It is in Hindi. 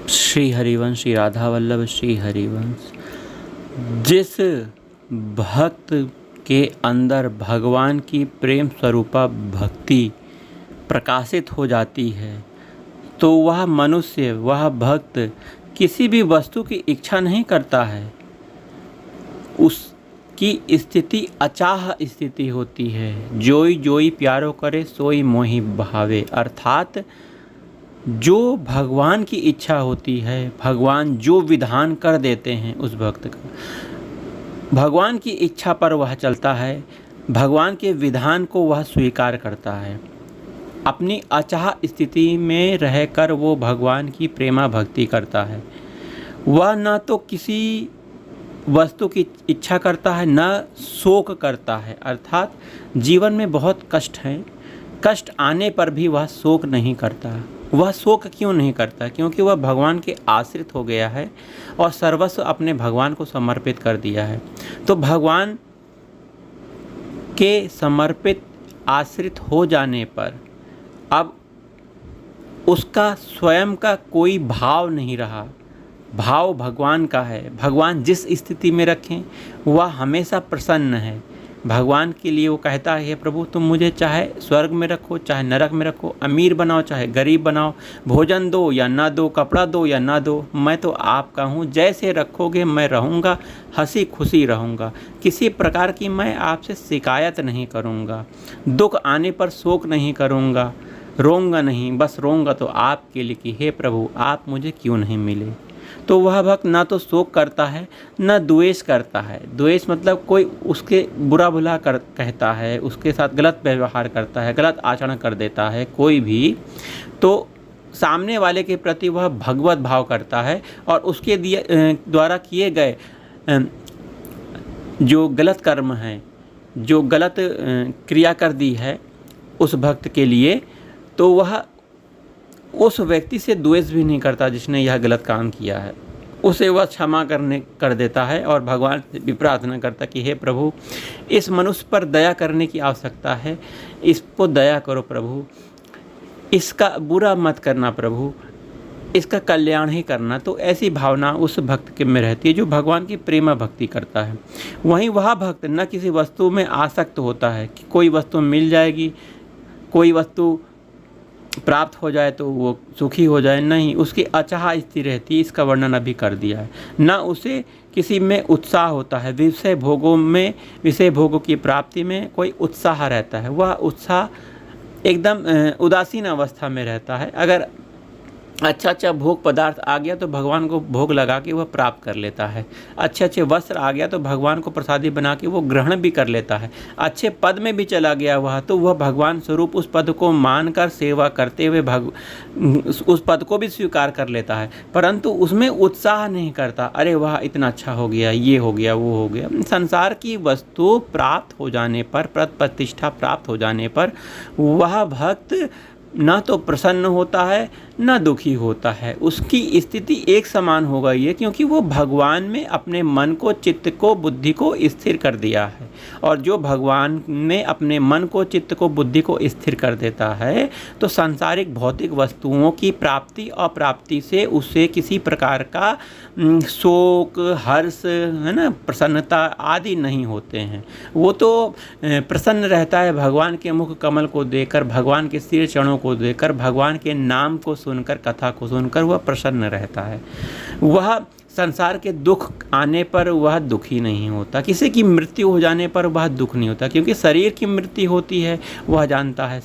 श्री हरिवंश, श्री राधा वल्लभ श्री हरिवंश। जिस भक्त के अंदर भगवान की प्रेम स्वरूपा भक्ति प्रकाशित हो जाती है तो वह मनुष्य, वह भक्त किसी भी वस्तु की इच्छा नहीं करता है। उसकी स्थिति अचाह स्थिति होती है। जोई जोई प्यारो करे सोई मोहि भावे। अर्थात जो भगवान की इच्छा होती है, भगवान जो विधान कर देते हैं उस भक्त का, भगवान की इच्छा पर वह चलता है, भगवान के विधान को वह स्वीकार करता है। अपनी अचाह स्थिति में रहकर वो भगवान की प्रेमा भक्ति करता है। वह न तो किसी वस्तु की इच्छा करता है, न शोक करता है। अर्थात जीवन में बहुत कष्ट हैं, कष्ट आने पर भी वह शोक नहीं करता। वह शोक क्यों नहीं करता? क्योंकि वह भगवान के आश्रित हो गया है और सर्वस्व अपने भगवान को समर्पित कर दिया है। तो भगवान के समर्पित आश्रित हो जाने पर अब उसका स्वयं का कोई भाव नहीं रहा। भाव भगवान का है। भगवान जिस स्थिति में रखें वह हमेशा प्रसन्न है। भगवान के लिए वो कहता है, हे प्रभु तुम मुझे चाहे स्वर्ग में रखो, चाहे नरक में रखो, अमीर बनाओ चाहे गरीब बनाओ, भोजन दो या ना दो, कपड़ा दो या ना दो, मैं तो आपका हूँ। जैसे रखोगे मैं रहूँगा, हंसी खुशी रहूँगा। किसी प्रकार की मैं आपसे शिकायत नहीं करूँगा। दुख आने पर शोक नहीं करूँगा, रोऊंगा नहीं, बस रोऊंगा तो आपके लिए कि हे प्रभु आप मुझे क्यों नहीं मिले। तो वह भक्त ना तो शोक करता है न द्वेष करता है। द्वेष मतलब कोई उसके बुरा भला कहता है, उसके साथ गलत व्यवहार करता है, गलत आचरण कर देता है कोई भी, तो सामने वाले के प्रति वह भगवत भाव करता है और उसके द्वारा किए गए जो गलत कर्म हैं, जो गलत क्रिया कर दी है उस भक्त के लिए, तो वह उस व्यक्ति से द्वेष भी नहीं करता जिसने यह गलत काम किया है। उसे वह क्षमा कर देता है और भगवान से भी प्रार्थना करता कि हे प्रभु इस मनुष्य पर दया करने की आवश्यकता है, इसको दया करो प्रभु, इसका बुरा मत करना प्रभु, इसका कल्याण ही करना। तो ऐसी भावना उस भक्त के में रहती है जो भगवान की प्रेमा भक्ति करता है। वहीं वह भक्त न किसी वस्तु में आसक्त होता है कि कोई वस्तु मिल जाएगी, कोई वस्तु प्राप्त हो जाए तो वो सुखी हो जाए, नहीं, उसकी अचाह स्थिति रहती है। इसका वर्णन अभी कर दिया है। न उसे किसी में उत्साह होता है, विषय भोगों में, विषय भोगों की प्राप्ति में कोई उत्साह रहता है। वह उत्साह एकदम उदासीन अवस्था में रहता है। अगर अच्छा भोग पदार्थ आ गया तो भगवान को भोग लगा के वह प्राप्त कर लेता है। अच्छे वस्त्र आ गया तो भगवान को प्रसादी बना के वो ग्रहण भी कर लेता है। अच्छे पद में भी चला गया वह तो वह भगवान स्वरूप उस पद को मानकर सेवा करते हुए उस पद को भी स्वीकार कर लेता है, परंतु उसमें उत्साह नहीं करता। अरे वाह इतना अच्छा हो गया, ये हो गया, वो हो गया। संसार की वस्तु प्राप्त हो जाने पर, प्रतिष्ठा प्राप्त हो जाने पर वह भक्त ना तो प्रसन्न होता है न दुखी होता है। उसकी स्थिति एक समान हो गई है क्योंकि वो भगवान में अपने मन को, चित्त को, बुद्धि को स्थिर कर दिया है। और जो भगवान में अपने मन को, चित्त को, बुद्धि को स्थिर कर देता है तो सांसारिक भौतिक वस्तुओं की प्राप्ति अप्राप्ति से उसे किसी प्रकार का शोक, हर्ष, है ना, प्रसन्नता आदि नहीं होते हैं। वो तो प्रसन्न रहता है भगवान के मुख कमल को देखकर, भगवान के सिर चरणों को देखकर, भगवान के नाम को सुनकर, कथा को सुनकर वह प्रसन्न रहता है। वह संसार के दुख आने पर वह दुखी नहीं होता, किसी की मृत्यु हो जाने पर वह दुख नहीं होता, क्योंकि शरीर की मृत्यु होती है वह जानता है।